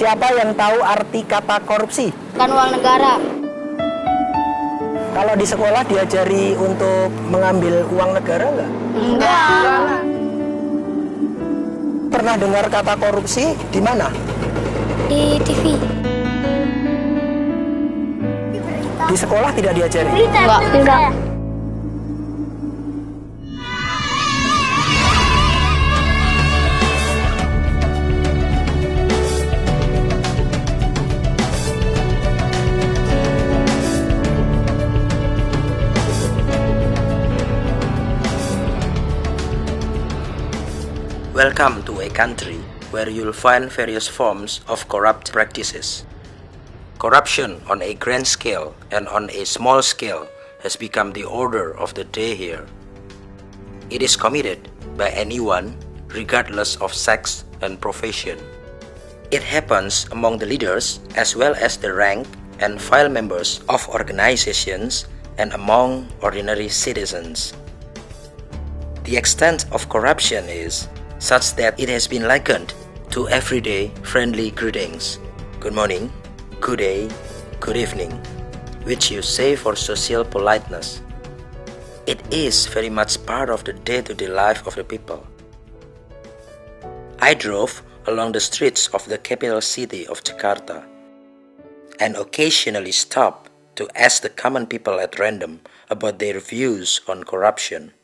Siapa yang tahu arti kata korupsi? Kan uang negara. Kalau di sekolah diajari untuk mengambil uang negara nggak? Enggak. Pernah dengar kata korupsi di mana? Di TV. Di sekolah tidak diajari? Enggak. Welcome to a country where you'll find various forms of corrupt practices. Corruption on a grand scale and on a small scale has become the order of the day here. It is committed by anyone, regardless of sex and profession. It happens among the leaders as well as the rank and file members of organizations and among ordinary citizens. The extent of corruption is such that it has been likened to everyday friendly greetings. Good morning, good day, good evening, which you say for social politeness. It is very much part of the day-to-day life of the people. I drove along the streets of the capital city of Jakarta and occasionally stopped to ask the common people at random about their views on corruption.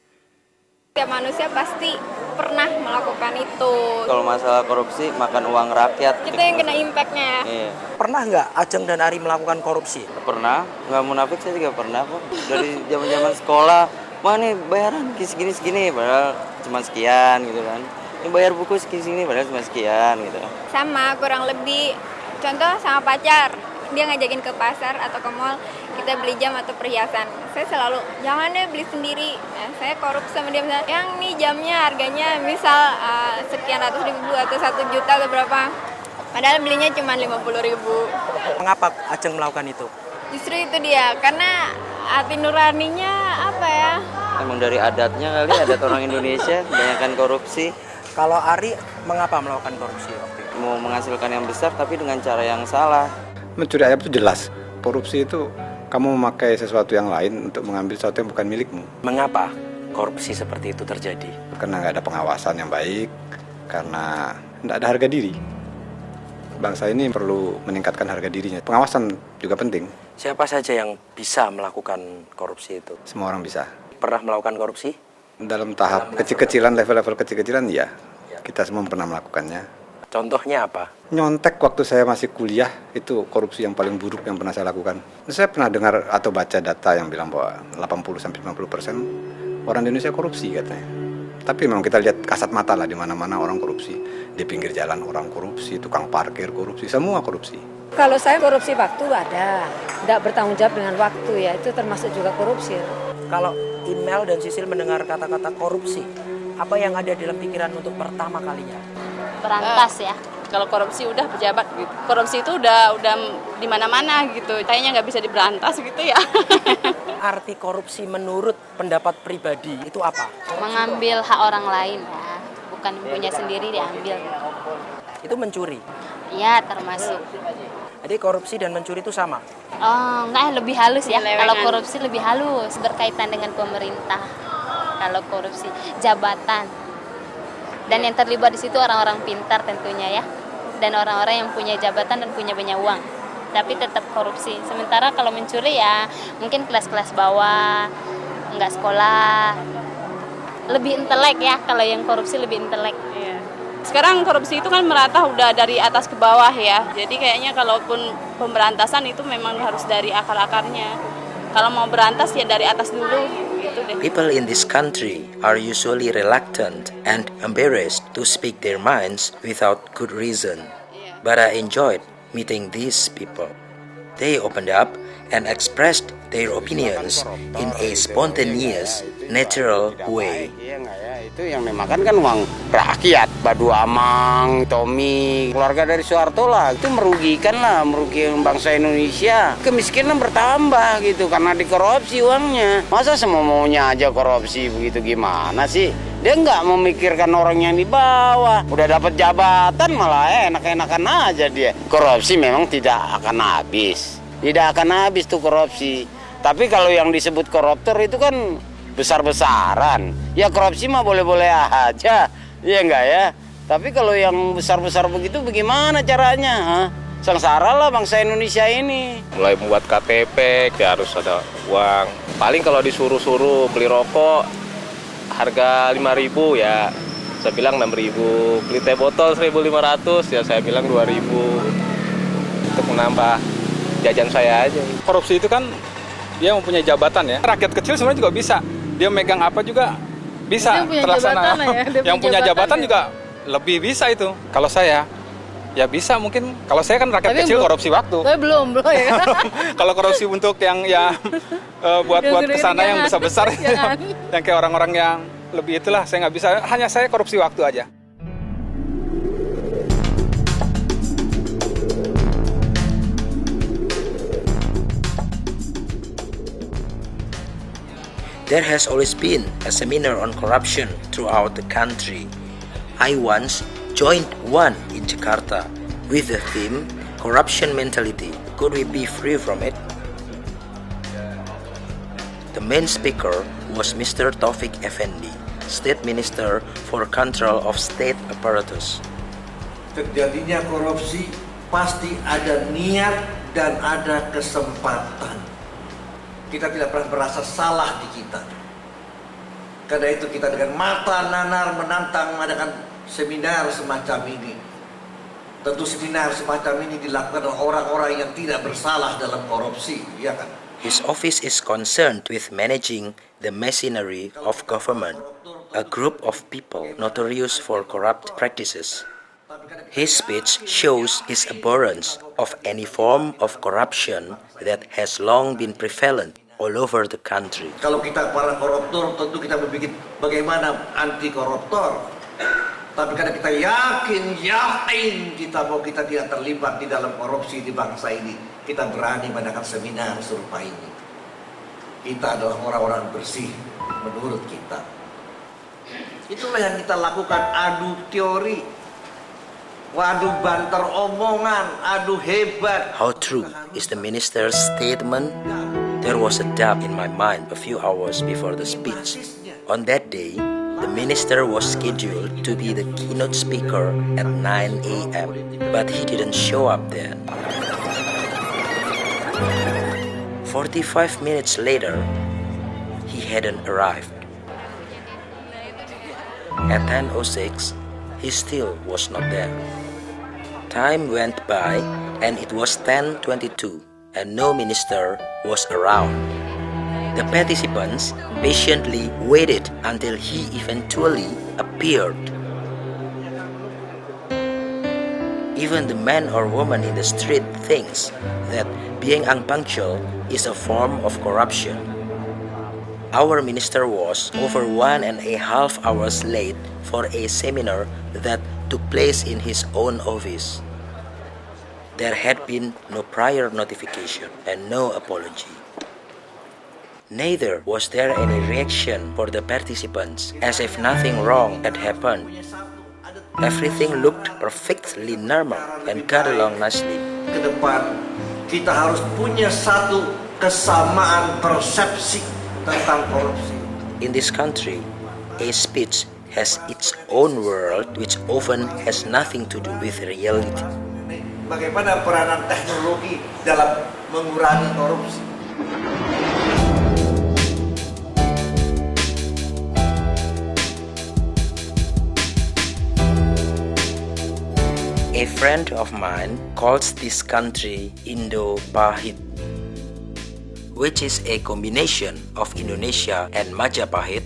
Setiap manusia pasti pernah melakukan itu. Kalau masalah korupsi, makan uang rakyat. Kita yang kena impactnya. Iya. Pernah nggak Ajeng dan Ari melakukan korupsi? Pernah, nggak munafik saya juga pernah kok. Dari zaman sekolah, wah nih bayaran segini, padahal cuma sekian gitu kan. Ini bayar buku segini, padahal cuma sekian gitu. Sama, kurang lebih. Contoh sama pacar, dia ngajakin ke pasar atau ke mall, kita beli jam atau perhiasan. Saya selalu, jangan deh beli sendiri. Nah, saya korup sama dia, misalnya, yang nih jamnya harganya misal sekian ratus ribu atau 1 juta atau berapa. Padahal belinya cuma 50.000. Mengapa Ajeng melakukan itu? Justru itu dia, karena hati nuraninya apa ya? Emang dari adatnya kali, adat orang Indonesia, kebanyakan korupsi. Kalau Ari, mengapa melakukan korupsi waktu itu? Mau menghasilkan yang besar tapi dengan cara yang salah. Mencuri ayam itu jelas. Korupsi itu kamu memakai sesuatu yang lain untuk mengambil sesuatu yang bukan milikmu. Mengapa korupsi seperti itu terjadi? Karena nggak ada pengawasan yang baik, karena nggak ada harga diri. Bangsa ini perlu meningkatkan harga dirinya. Pengawasan juga penting. Siapa saja yang bisa melakukan korupsi itu? Semua orang bisa. Pernah melakukan korupsi? Dalam tahap kecil-kecilan, level-level kecil-kecilan, ya. Kita semua pernah melakukannya. Contohnya apa? Nyontek waktu saya masih kuliah, itu korupsi yang paling buruk yang pernah saya lakukan. Saya pernah dengar atau baca data yang bilang bahwa 80-90% orang Indonesia korupsi katanya. Tapi memang kita lihat kasat mata lah di mana-mana orang korupsi. Di pinggir jalan orang korupsi, tukang parkir korupsi, semua korupsi. Kalau saya korupsi waktu ada, tidak bertanggung jawab dengan waktu ya, itu termasuk juga korupsi. Kalau Imel dan Sisil mendengar kata-kata korupsi, apa yang ada dalam pikiran untuk pertama kalinya? Berantas ya. Kalau korupsi udah pejabat gitu. Korupsi itu udah di mana-mana gitu. Kayaknya nggak bisa diberantas gitu ya. Arti korupsi menurut pendapat pribadi itu apa? Mengambil hak orang lain ya. Bukan punya sendiri diambil. Itu mencuri. Ya, termasuk. Jadi korupsi dan mencuri itu sama? Oh, enggak, lebih halus ya. Penyelewengan. Kalau korupsi lebih halus, berkaitan dengan pemerintah. Kalau korupsi jabatan. Dan yang terlibat di situ orang-orang pintar tentunya ya. Dan orang-orang yang punya jabatan dan punya banyak uang. Tapi tetap korupsi. Sementara kalau mencuri ya mungkin kelas-kelas bawah, enggak sekolah. Lebih intelek ya, kalau yang korupsi lebih intelek. Iya. Sekarang korupsi itu kan merata udah dari atas ke bawah ya. Jadi kayaknya kalaupun pemberantasan itu memang harus dari akar-akarnya. Kalau mau berantas ya dari atas dulu. People in this country are usually reluctant and embarrassed to speak their minds without good reason. But I enjoyed meeting these people. They opened up and expressed their opinions in a spontaneous, natural way. Itu yang dimakan kan uang rakyat, Badu Amang, Tommy, keluarga dari Soeharto lah. Itu merugikan bangsa Indonesia. Kemiskinan bertambah gitu karena dikorupsi uangnya. Masa semua maunya aja korupsi begitu, gimana sih? Dia nggak memikirkan orang yang di bawah. Udah dapat jabatan malah enak-enakan aja dia. Korupsi memang tidak akan habis. Tidak akan habis tuh korupsi. Tapi kalau yang disebut koruptor itu kan besar-besaran. Ya korupsi mah boleh-boleh aja. Iya enggak ya? Tapi kalau yang besar-besar begitu bagaimana caranya? Ha? Sengsara lah bangsa Indonesia ini. Mulai membuat KTP, ya harus ada uang. Paling kalau disuruh-suruh beli rokok, harga 5.000 ya, saya bilang 6.000. Beli teh botol 1.500 ya saya bilang 2.000. Untuk menambah jajan saya aja. Korupsi itu kan dia mempunyai jabatan ya. Rakyat kecil sebenarnya juga bisa. Dia megang apa juga bisa terlaksana. Yang punya jabatan juga lebih bisa itu. Kalau saya ya bisa mungkin. Kalau saya kan rakyat kecil korupsi waktu. Belum ya. Kalau korupsi untuk yang ya buat kesana yang besar-besar, yang kayak orang-orang yang lebih itulah saya nggak bisa. Hanya saya korupsi waktu aja. There has always been a seminar on corruption throughout the country. I once joined one in Jakarta with the theme Corruption Mentality. Could we be free from it? The main speaker was Mr. Taufik Effendi, State Minister for Control of State Apparatus. Terjadinya korupsi pasti ada niat dan ada kesempatan. Kita tidak pernah merasa salah di kita. Karena itu kita dengan mata nanar menantang mengadakan seminar semacam ini. Tentu seminar semacam ini dilakukan oleh orang-orang yang tidak bersalah dalam korupsi, ya kan? His office is concerned with managing the machinery of government, a group of people notorious for corrupt practices. His speech shows his abhorrence of any form of corruption that has long been prevalent all over the country. Kalau kita para koruptor, tentu kita berpikir bagaimana anti koruptor. Tapi karena kita yakin kita bahwa kita tidak terlibat di dalam korupsi di bangsa ini, kita berani mengadakan seminar serupa ini. Kita adalah orang-orang bersih menurut kita. Itulah yang kita lakukan, adu teori, waduh banter omongan, aduh hebat. How true is the minister's statement? There was a doubt in my mind a few hours before the speech. On that day, the minister was scheduled to be the keynote speaker at 9 a.m., but he didn't show up then. 45 minutes later, he hadn't arrived. At 10:06, he still was not there. Time went by and it was 10:22 and no minister was around. The participants patiently waited until he eventually appeared. Even the man or woman in the street thinks that being unpunctual is a form of corruption. Our minister was over 1.5 hours late for a seminar that took place in his own office. There had been no prior notification and no apology. Neither was there any reaction for the participants, as if nothing wrong had happened. Everything looked perfectly normal and got along nicely. Ke depan, kita harus punya satu kesamaan persepsi tentang korupsi. In this country, a speech has its own world which often has nothing to do with reality. Bagaimana peranan teknologi dalam mengurangi korupsi? A friend of mine calls this country Indo-Pahit, which is a combination of Indonesia and Majapahit,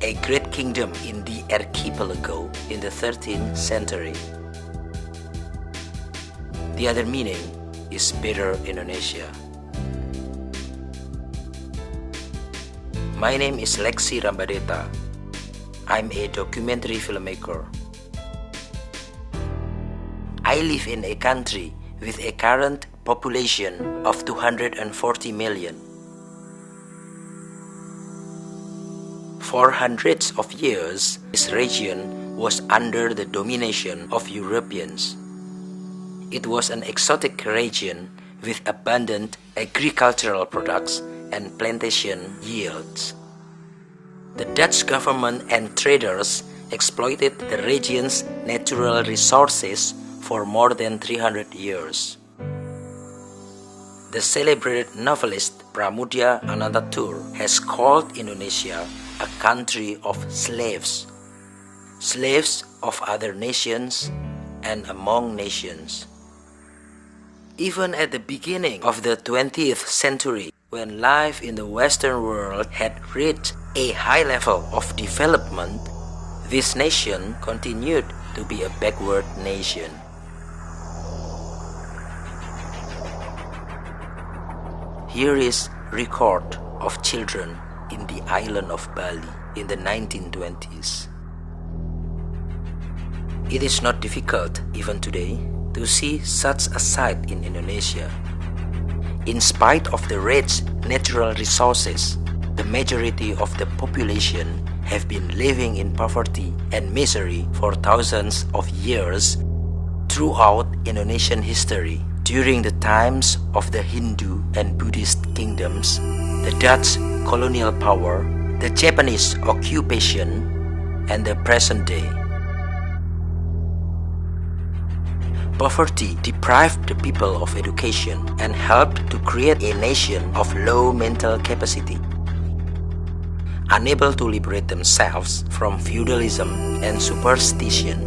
a great kingdom in the archipelago in the 13th century. The other meaning is Bitter Indonesia. My name is Lexi Rambadeta. I'm a documentary filmmaker. I live in a country with a current population of 240 million. For hundreds of years, this region was under the domination of Europeans. It was an exotic region with abundant agricultural products and plantation yields. The Dutch government and traders exploited the region's natural resources for more than 300 years. The celebrated novelist Pramudia Anantatur has called Indonesia a country of slaves, slaves of other nations and among nations. Even at the beginning of the 20th century, when life in the Western world had reached a high level of development, this nation continued to be a backward nation. Here is record of children in the island of Bali in the 1920s. It is not difficult, even today, to see such a sight in Indonesia. In spite of the rich natural resources, the majority of the population have been living in poverty and misery for thousands of years throughout Indonesian history. During the times of the Hindu and Buddhist kingdoms, the Dutch colonial power, the Japanese occupation, and the present day. Poverty deprived the people of education and helped to create a nation of low mental capacity, unable to liberate themselves from feudalism and superstition,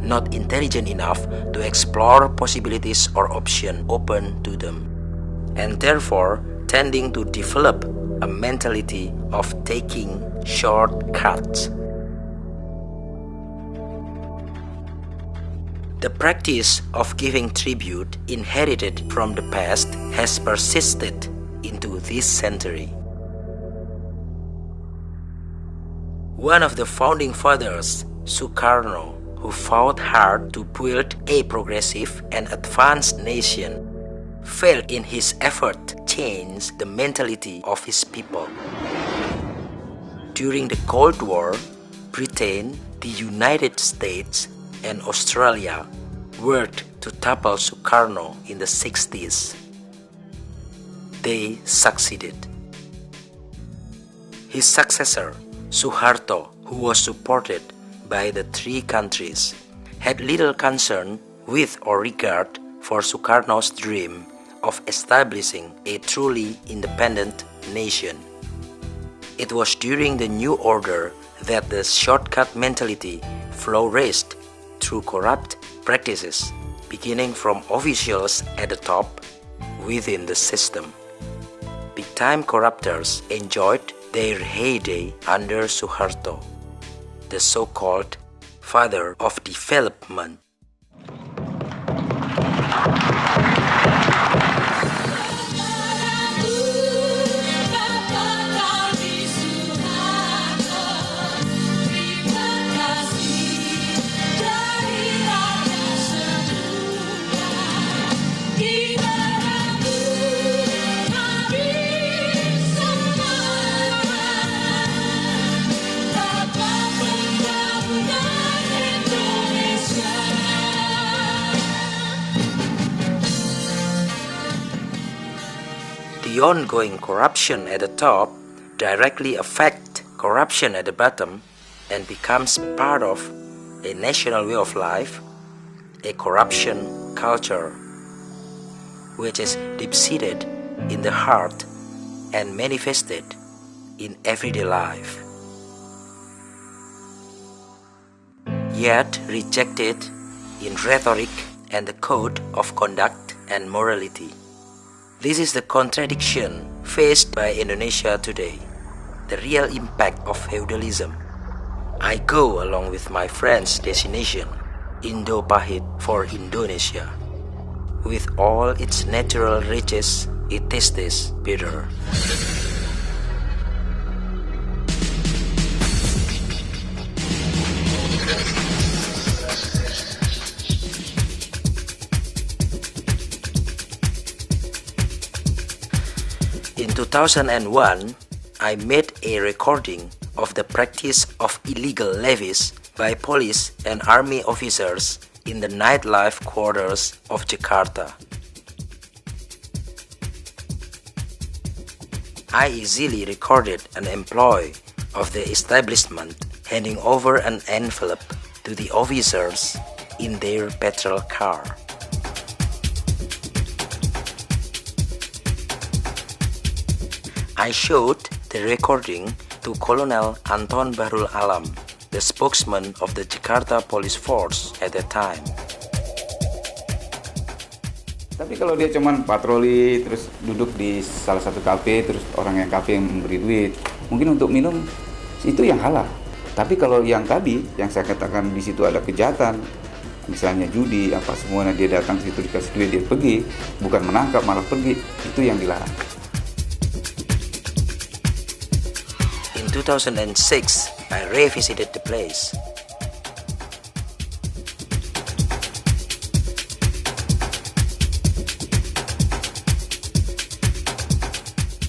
not intelligent enough to explore possibilities or options open to them, and therefore tending to develop a mentality of taking shortcuts. The practice of giving tribute inherited from the past has persisted into this century. One of the founding fathers, Sukarno, who fought hard to build a progressive and advanced nation, failed in his effort to change the mentality of his people. During the Cold War, Britain, the United States, and Australia worked to topple Sukarno in the 60s. They succeeded. His successor, Suharto, who was supported by the three countries, had little concern with or regard for Sukarno's dream of establishing a truly independent nation. It was during the New Order that the shortcut mentality flourished through corrupt practices, beginning from officials at the top within the system. Big-time corruptors enjoyed their heyday under Suharto, the so-called father of development. The ongoing corruption at the top directly affects corruption at the bottom and becomes part of a national way of life, a corruption culture, which is deep-seated in the heart and manifested in everyday life, yet rejected in rhetoric and the code of conduct and morality. This is the contradiction faced by Indonesia today, the real impact of feudalism. I go along with my friend's destination, Indo-Pahit for Indonesia. With all its natural riches, it tastes bitter. In 2001, I made a recording of the practice of illegal levies by police and army officers in the nightlife quarters of Jakarta. I easily recorded an employee of the establishment handing over an envelope to the officers in their patrol car. I showed the recording to Colonel Anton Bahrul Alam, the spokesman of the Jakarta Police Force at that time. Tapi kalau dia cuman patroli terus duduk di salah satu kafe, terus orang yang kafe yang memberi duit, mungkin untuk minum itu yang halal. Tapi kalau yang tadi yang saya katakan di situ ada kejahatan, misalnya judi apa semuanya, dia datang situ dikasih duit dia pergi, bukan menangkap malah pergi, itu yang dilarang. In 2006, I revisited the place.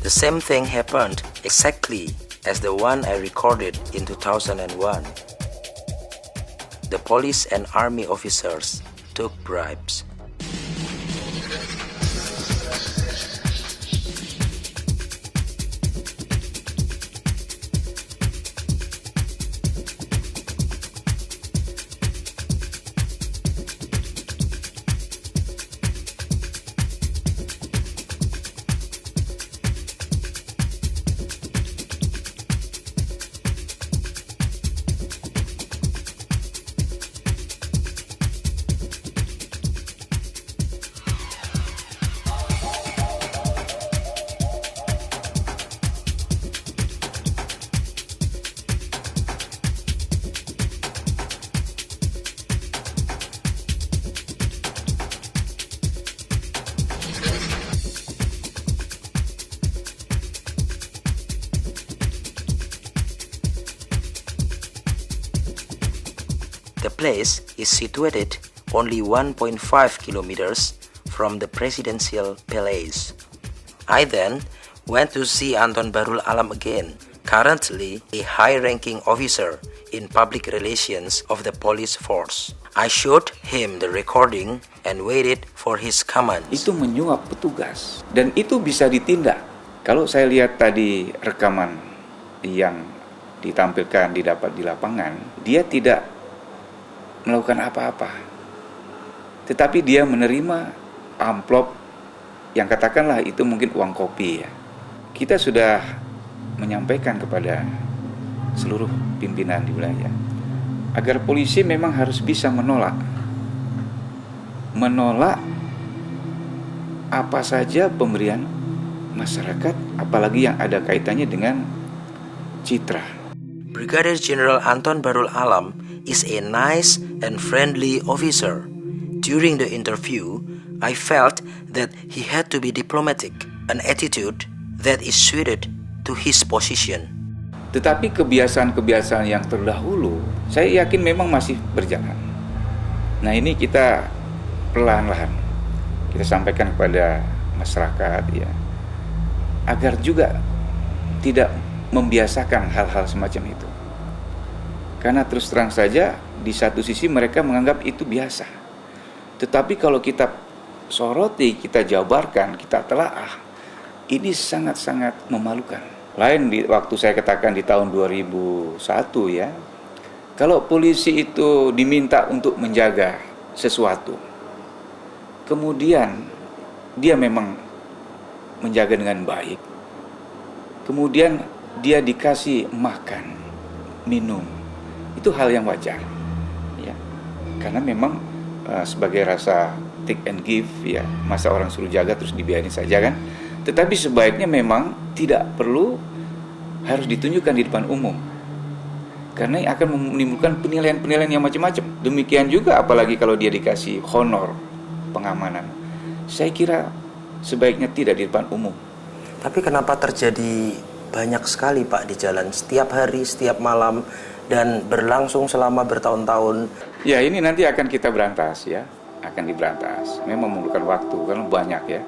The same thing happened exactly as the one I recorded in 2001. The police and army officers took bribes. The place is situated only 1.5 kilometers from the presidential palace. I then went to see Anton Bahrul Alam again, currently a high-ranking officer in public relations of the police force. I showed him the recording and waited for his comments. Itu menyuap petugas dan itu bisa ditindak. Kalau saya lihat tadi rekaman yang ditampilkan didapat di lapangan, dia tidak melakukan apa-apa, tetapi dia menerima amplop yang katakanlah itu mungkin uang kopi ya. Kita sudah menyampaikan kepada seluruh pimpinan di wilayah agar polisi memang harus bisa menolak apa saja pemberian masyarakat, apalagi yang ada kaitannya dengan citra. Brigadier General Anton Bahrul Alam is a nice and friendly officer. During the interview, I felt that he had to be diplomatic, an attitude that is suited to his position. Tetapi kebiasaan-kebiasaan yang terdahulu, saya yakin memang masih berjalan. Nah ini kita perlahan-lahan kita sampaikan kepada masyarakat ya, agar juga tidak membiasakan hal-hal semacam itu. Karena terus terang saja di satu sisi mereka menganggap itu biasa. Tetapi kalau kita soroti, kita jabarkan, kita telaah, ini sangat-sangat memalukan. Lain di waktu saya katakan di tahun 2001 ya. Kalau polisi itu diminta untuk menjaga sesuatu, kemudian dia memang menjaga dengan baik. Kemudian dia dikasih makan, minum. Itu hal yang wajar ya. Karena memang sebagai rasa take and give ya, masa orang suruh jaga terus dibiarin saja kan. Tetapi sebaiknya memang tidak perlu harus ditunjukkan di depan umum, karena akan menimbulkan penilaian-penilaian yang macam-macam. Demikian juga apalagi kalau dia dikasih honor pengamanan, saya kira sebaiknya tidak di depan umum. Tapi kenapa terjadi banyak sekali Pak di jalan setiap hari, setiap malam, dan berlangsung selama bertahun-tahun? Ya ini nanti akan kita berantas ya, akan diberantas. Memang memerlukan waktu karena banyak ya.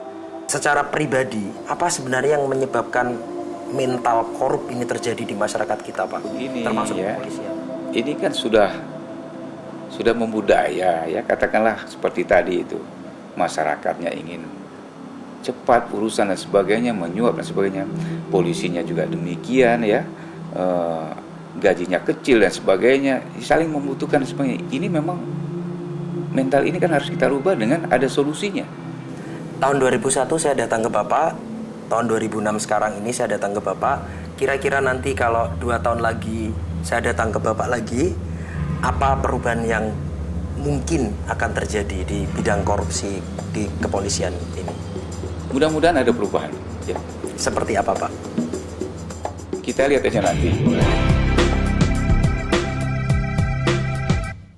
Secara pribadi, apa sebenarnya yang menyebabkan mental korup ini terjadi di masyarakat kita, Pak? Ini Termasuk ya, kepolisian. ini kan sudah membudaya ya, katakanlah seperti tadi itu, masyarakatnya ingin cepat urusan dan sebagainya, menyuap dan sebagainya, polisinya juga demikian ya, gajinya kecil dan sebagainya, saling membutuhkan sebagainya. Ini memang mental ini kan harus kita rubah dengan ada solusinya. Tahun 2001 saya datang ke Bapak, tahun 2006 sekarang ini saya datang ke Bapak. Kira-kira nanti kalau 2 tahun lagi saya datang ke Bapak lagi, apa perubahan yang mungkin akan terjadi di bidang korupsi di kepolisian ini? Mudah-mudahan ada perubahan ya. Seperti apa, Pak? Kita lihat aja nanti.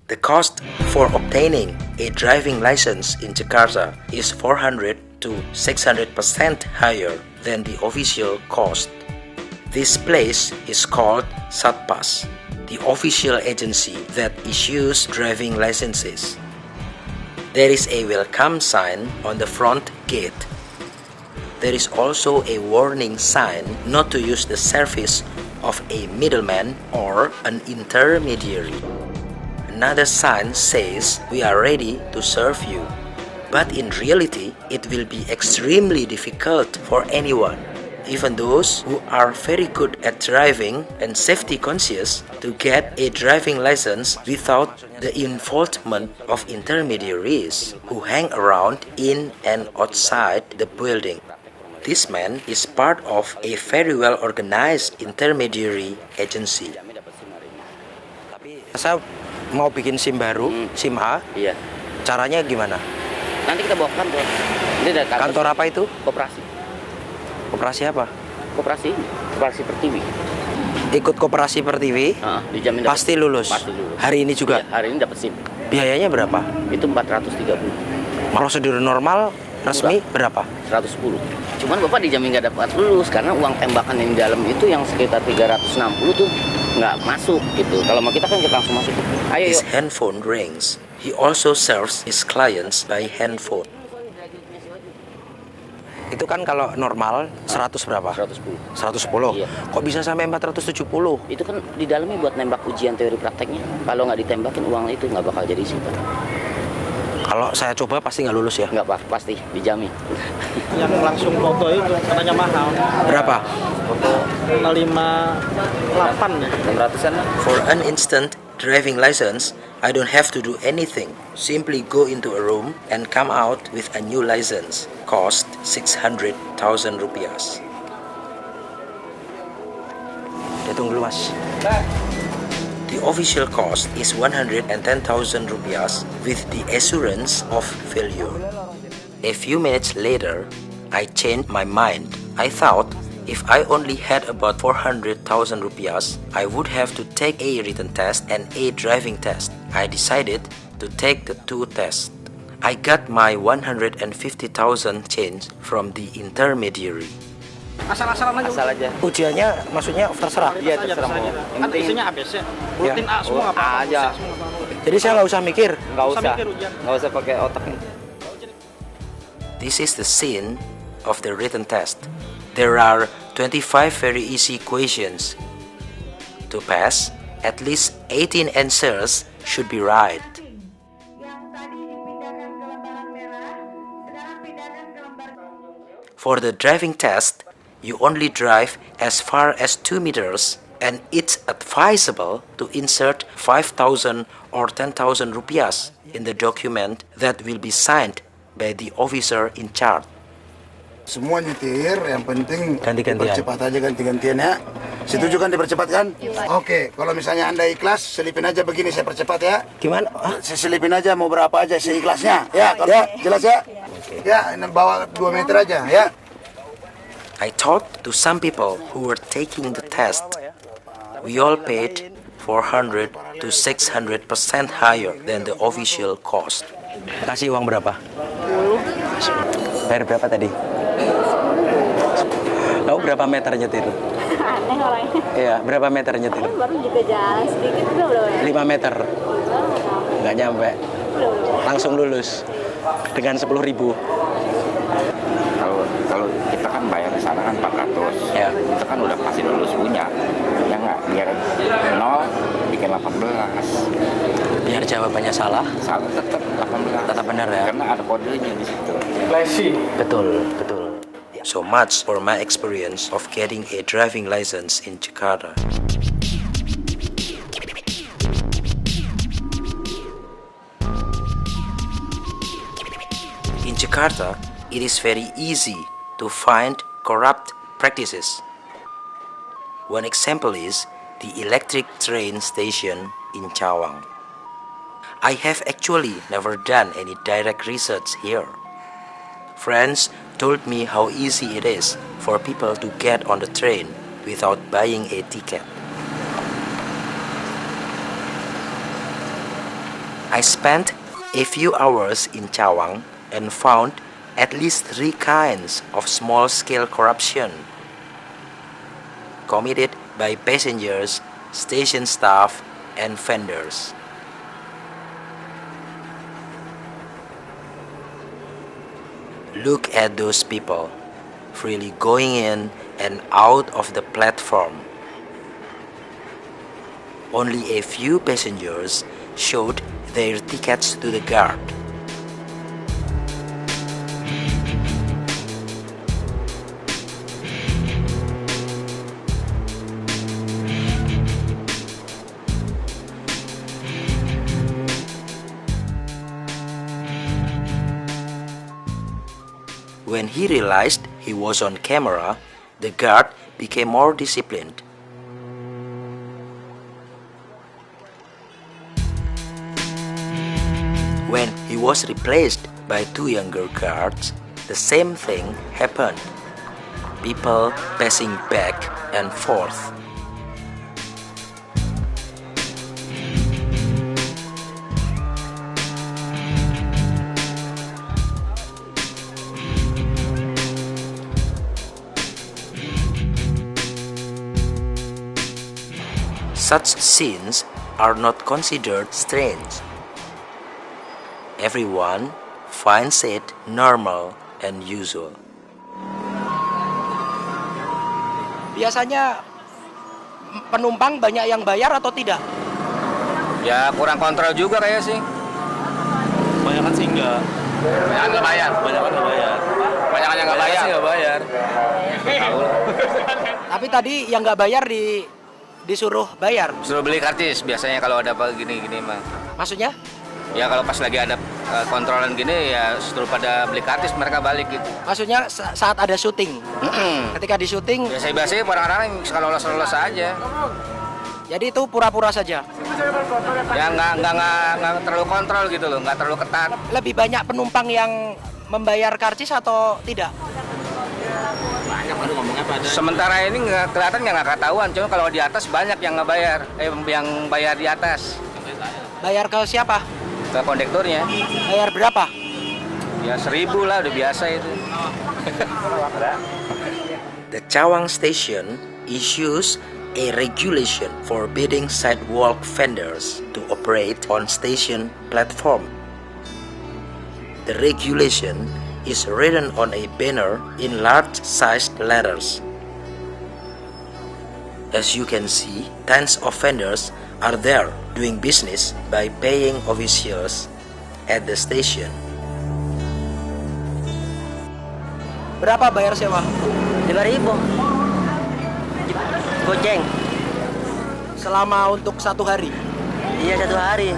The cost for obtaining a driving license in Jakarta is 400 to 600% higher than the official cost. This place is called Satpas, the official agency that issues driving licenses. There is a welcome sign on the front gate. There is also a warning sign not to use the service of a middleman or an intermediary. Another sign says, "We are ready to serve you." But in reality, it will be extremely difficult for anyone, even those who are very good at driving and safety conscious, to get a driving license without the involvement of intermediaries who hang around in and outside the building. This man is part of a very well organized intermediary agency. Saya mau bikin SIM baru, SIM A. Iya. Caranya gimana? Nanti kita bawa ke kantor. Ini ada Kantor apa itu? Koperasi. Koperasi apa? Koperasi Pertiwi. Ikut koperasi Pertiwi, Dijamin pasti lulus. Pasti lulus. Hari ini juga? Iya, hari ini dapat SIM. Biayanya berapa? Itu 430. Prosedur normal resmi berapa? 110. Cuman Bapak dijamin nggak dapat lulus karena uang tembakan yang di dalam itu yang sekitar 360 tuh nggak masuk gitu. Kalau mau kita kan kita langsung masuk. Ayo His yuk. handphone rings. He also serves his clients by handphone. Itu kan kalau normal 100 berapa? 110. 110. Iya. Kok bisa sampai 470? Itu kan di dalamnya buat nembak ujian teori prakteknya. Kalau nggak ditembakin uang itu nggak bakal jadi isi, Pak. Kalau saya coba pasti nggak lulus ya? Nggak, Pak. Pasti dijamin. Yang langsung foto itu katanya mahal. Berapa? Foto 58 ya. 600-an. For an instant driving license, I don't have to do anything. Simply go into a room and come out with a new license. Cost 600,000 rupiah. Hitung dulu, Mas. The official cost is 110,000 rupiah with the assurance of failure. A few minutes later, I changed my mind. I thought if I only had about 400,000 rupiah, I would have to take a written test and a driving test. I decided to take the 2 tests. I got my 150,000 change from the intermediary. Asal-asalan aja. Asal aja. Ujiannya maksudnya terserah? Iya, terserah mau. Kan isinya ABC. Rutin A semua apa? aja. Jadi saya nggak usah mikir? Nggak usah. Nggak usah pakai otak nih. This is the scene of the written test. There are 25 very easy questions. To pass, at least 18 answers should be right. For the driving test, you only drive as far as 2 meters, and it's advisable to insert 5,000 or 10,000 rupiah in the document that will be signed by the officer in charge. Semua nyetir, yang penting Ganti-gantian. dipercepat aja ganti-gantian ya. Setuju kan dipercepat kan? Oke, kalau misalnya Anda ikhlas, selipin aja begini, saya percepat ya. Gimana? Saya selipin aja mau berapa aja seikhlasnya. Ya, ya, jelas ya? Ya, ini bawa 2 meter aja ya. I talked to some people who were taking the test. We all paid 400 to 600% higher than the official cost. Kasih uang berapa? 10. Bayar berapa tadi? Tahu berapa meter nyetir? Aneh orangnya. Iya, berapa meter nyetir? Baru juga jalan sedikit udah. 5 meter. Nggak nyampe. Langsung lulus dengan 10.000. Kalau kita kan bayar sana kan 400. Ya. Itu kan udah pasti lulus punya. Ya nggak, biar 0 bikin 18. Biar jawabannya salah, Salah tetap 18. tetap benar ya. Karena ada kodenya di situ. Betul, betul. So much for my experience of getting a driving license in Jakarta. In Jakarta, it is very easy to find corrupt practices. One example is the electric train station in Cawang. I have actually never done any direct research here. Friends told me how easy it is for people to get on the train without buying a ticket. I spent a few hours in Cawang and found at least 3 kinds of small-scale corruption committed by passengers, station staff, and vendors. Look at those people freely going in and out of the platform. Only a few passengers showed their tickets to the guard. When he realized he was on camera, the guard became more disciplined. When he was replaced by 2 younger guards, the same thing happened. People passing back and forth. Such scenes are not considered strange. Everyone finds it normal and usual. Biasanya penumpang banyak yang bayar atau tidak? Ya kurang kontrol juga kayak sih. Banyak kan sih enggak. Banyak nggak bayar. Banyak kan enggak bayar. Banyak yang nggak bayar. Sih enggak bayar. Tapi tadi yang nggak bayar disuruh bayar. Suruh beli karcis biasanya kalau ada apa gini-gini mah. Maksudnya? Ya kalau pas lagi ada kontrolan gini ya suruh pada beli karcis mereka balik gitu. Maksudnya saat ada syuting. Ketika di syuting. Biasanya orang-orang suka lolos-lolos aja. Jadi itu pura-pura saja. Ya nggak terlalu kontrol gitu loh, nggak terlalu ketat. Lebih banyak penumpang yang membayar karcis atau tidak? Banyak baru ngomongnya pada. Sementara ini nggak kelihatan nggak ketahuan, cuma kalau di atas banyak yang nggak bayar, yang bayar di atas. Bayar ke siapa? Ke kondekturnya. Bayar berapa? Ya 1.000 lah, udah biasa itu. The Cawang station issues a regulation forbidding sidewalk vendors to operate on station platform. The regulation is written on a banner in large-sized letters. As you can see, tens of vendors are there doing business by paying officials at the station. Berapa bayar sewa? 5.000. Goceng. Selama untuk 1 hari? Iya 1 hari.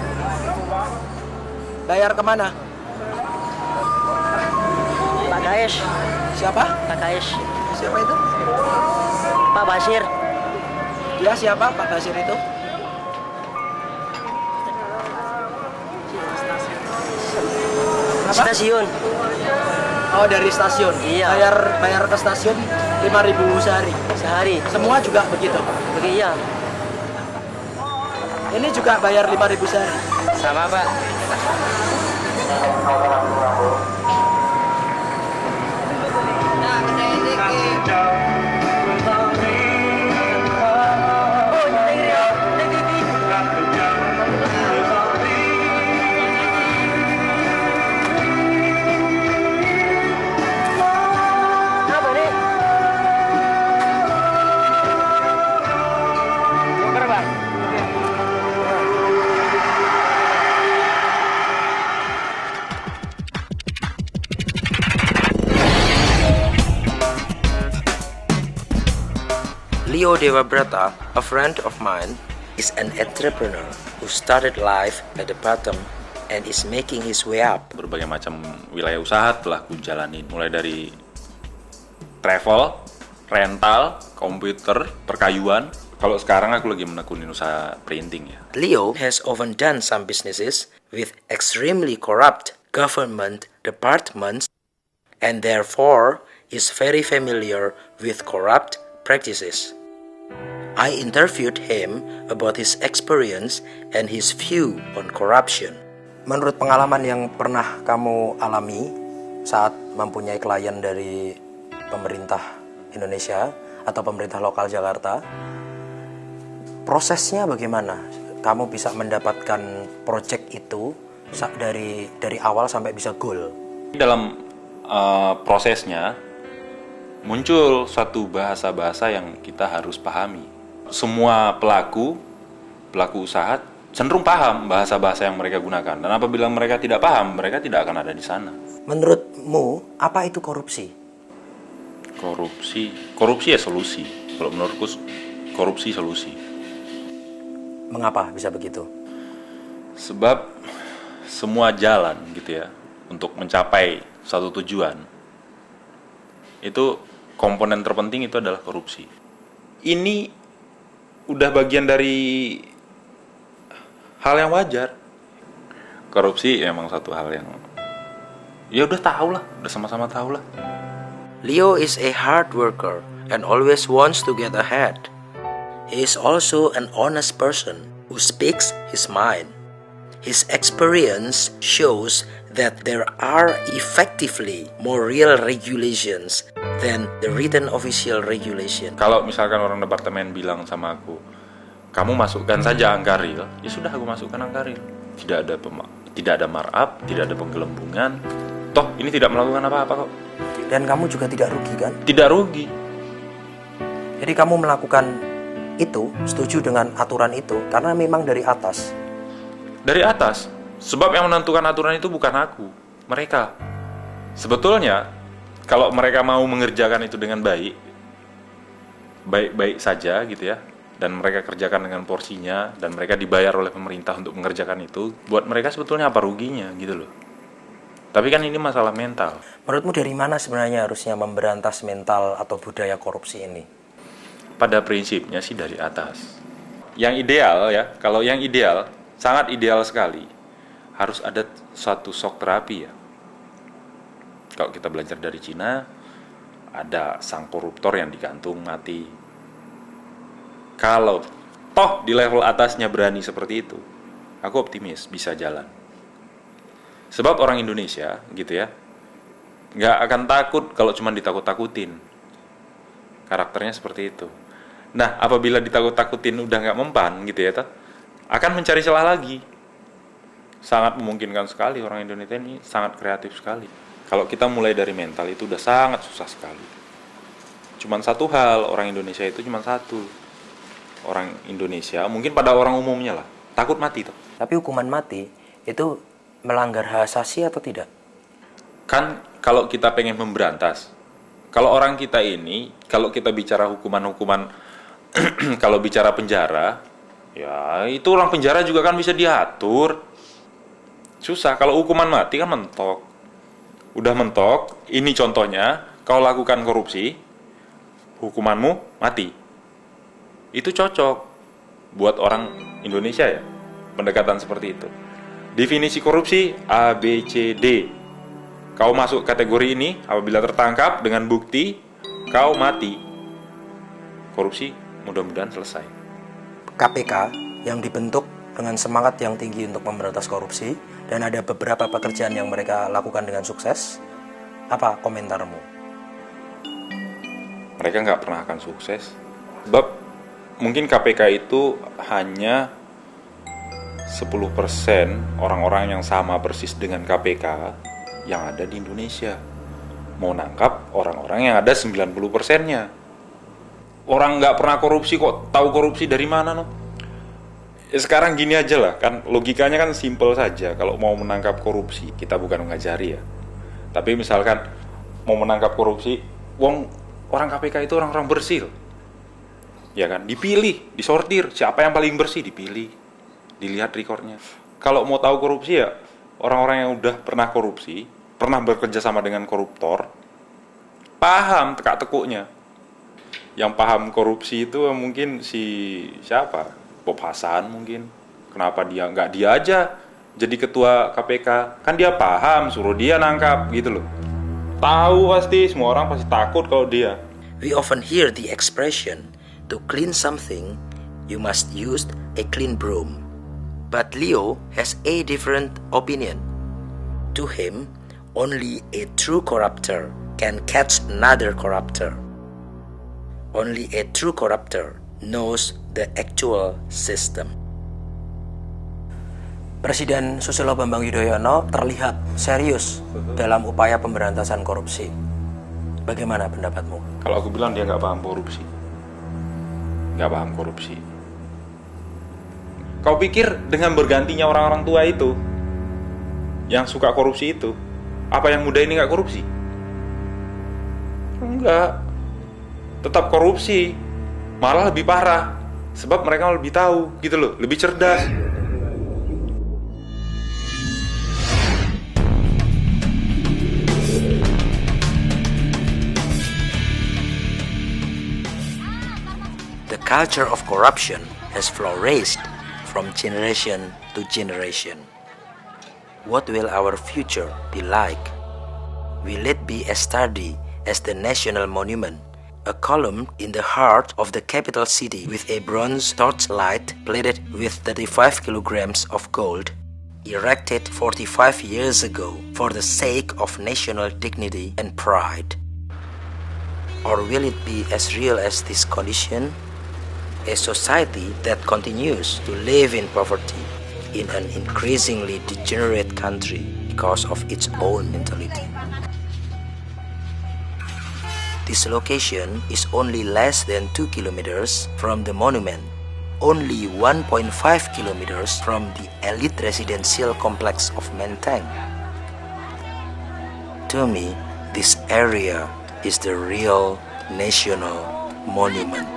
Bayar kemana? Pak Kais. Siapa? Pak Kais. Siapa itu? Pak Basir. Dia siapa Pak Basir itu? Stasiun. Oh dari stasiun. Iya. Bayar ke stasiun 5.000 sehari. Sehari. Semua juga begitu. Iya. Ini juga bayar 5.000 sehari. Sama Pak. Leo Dewabrata, a friend of mine, is an entrepreneur who started life at the bottom and is making his way up. Berbagai macam wilayah usaha telah ku jalanin, mulai dari travel, rental, komputer, perkayuan. Kalau sekarang aku lagi menekunin usaha printing ya. Leo has often done some businesses with extremely corrupt government departments and therefore is very familiar with corrupt practices. I interviewed him about his experience and his view on corruption. Menurut pengalaman yang pernah kamu alami saat mempunyai klien dari pemerintah Indonesia atau pemerintah lokal Jakarta, prosesnya bagaimana? Kamu bisa mendapatkan project itu dari awal sampai bisa goal. Dalam prosesnya muncul suatu bahasa-bahasa yang kita harus pahami. Semua pelaku usaha cenderung paham bahasa-bahasa yang mereka gunakan. Dan apabila mereka tidak paham, mereka tidak akan ada di sana. Menurutmu, apa itu korupsi? Korupsi ya solusi. Kalau menurutku, korupsi solusi. Mengapa bisa begitu? Sebab semua jalan gitu ya untuk mencapai satu tujuan itu komponen terpenting itu adalah korupsi. Ini udah bagian dari hal yang wajar. Korupsi memang satu hal yang ya udah sama-sama tahu lah. Leo is a hard worker and always wants to get ahead. He is also an honest person who speaks his mind. His experience shows that there are effectively more real regulations than the written official regulation. Kalau misalkan orang departemen bilang sama aku, kamu masukkan saja angka real, ya sudah aku masukkan angka real. Tidak ada markup, tidak ada penggelembungan. Toh ini tidak melakukan apa-apa kok. Dan kamu juga tidak rugi kan? Tidak rugi. Jadi kamu melakukan itu, setuju dengan aturan itu karena memang dari atas. Dari atas. Sebab yang menentukan aturan itu bukan aku, mereka. Sebetulnya kalau mereka mau mengerjakan itu dengan baik-baik saja gitu ya, dan mereka kerjakan dengan porsinya, dan mereka dibayar oleh pemerintah untuk mengerjakan itu, buat mereka sebetulnya apa ruginya gitu loh. Tapi kan ini masalah mental. Menurutmu dari mana sebenarnya harusnya memberantas mental atau budaya korupsi ini? Pada prinsipnya sih dari atas. Yang ideal ya, kalau yang ideal, sangat ideal sekali, harus ada suatu shock terapi ya. Kalau kita belajar dari Cina, ada sang koruptor yang digantung mati. Kalau toh di level atasnya berani seperti itu, aku optimis bisa jalan. Sebab orang Indonesia gitu ya, nggak akan takut kalau cuma ditakut-takutin. Karakternya seperti itu. Nah, apabila ditakut-takutin udah nggak mempan gitu ya, akan mencari celah lagi. Sangat memungkinkan sekali orang Indonesia ini sangat kreatif sekali. Kalau kita mulai dari mental itu udah sangat susah sekali. Cuman satu hal, orang Indonesia itu cuma satu. Orang Indonesia, mungkin pada orang umumnya lah, takut mati tuh. Tapi hukuman mati itu melanggar hak asasi atau tidak? Kan kalau kita pengen memberantas, kalau orang kita ini, kalau kita bicara hukuman-hukuman, kalau bicara penjara, ya itu orang penjara juga kan bisa diatur. Susah, kalau hukuman mati kan mentok. Udah mentok, ini contohnya, kau lakukan korupsi, hukumanmu mati. Itu cocok buat orang Indonesia ya, pendekatan seperti itu. Definisi korupsi A, B, C, D. Kau masuk kategori ini, apabila tertangkap dengan bukti, kau mati. Korupsi mudah-mudahan selesai. KPK yang dibentuk dengan semangat yang tinggi untuk memberantas korupsi, dan ada beberapa pekerjaan yang mereka lakukan dengan sukses. Apa komentarmu? Mereka nggak pernah akan sukses. Sebab mungkin KPK itu hanya 10% orang-orang yang sama persis dengan KPK yang ada di Indonesia. Mau nangkap orang-orang yang ada 90%-nya. Orang nggak pernah korupsi kok tahu korupsi dari mana no? Ya sekarang gini aja lah, kan logikanya kan simpel saja. Kalau mau menangkap korupsi, kita bukan mengajari ya. Tapi misalkan mau menangkap korupsi, orang KPK itu orang-orang bersih. Ya kan, dipilih, disortir, siapa yang paling bersih dipilih, dilihat rekornya. Kalau mau tahu korupsi ya orang-orang yang udah pernah korupsi, pernah bekerja sama dengan koruptor, paham tekak-tekuknya. Yang paham korupsi itu mungkin si siapa? Bob Hasan mungkin. Kenapa dia nggak dia aja jadi ketua KPK? Kan dia paham, suruh dia nangkap gitu loh. Tahu pasti, semua orang pasti takut kalau dia. We often hear the expression, to clean something, you must use a clean broom. But Leo has a different opinion. To him, only a true corrupter can catch another corrupter. Only a true corrupter knows the actual system. Presiden Susilo Bambang Yudhoyono terlihat serius dalam upaya pemberantasan korupsi. Bagaimana pendapatmu? Kalau aku bilang dia nggak paham korupsi. Nggak paham korupsi. Kau pikir dengan bergantinya orang-orang tua itu, yang suka korupsi itu, apa yang muda ini nggak korupsi? Enggak. Tetap korupsi. Malah lebih parah. Sebab mereka lebih tahu, gitu loh. Lebih cerdas. The culture of corruption has flourished from generation to generation. What will our future be like? Will it be as sturdy as the national monument, a column in the heart of the capital city with a bronze torchlight plated with 35 kilograms of gold, erected 45 years ago for the sake of national dignity and pride? Or will it be as real as this condition? A society that continues to live in poverty in an increasingly degenerate country because of its own mentality. This location is only less than 2 kilometers from the monument, only 1.5 kilometers from the elite residential complex of Menteng. To me, this area is the real national monument.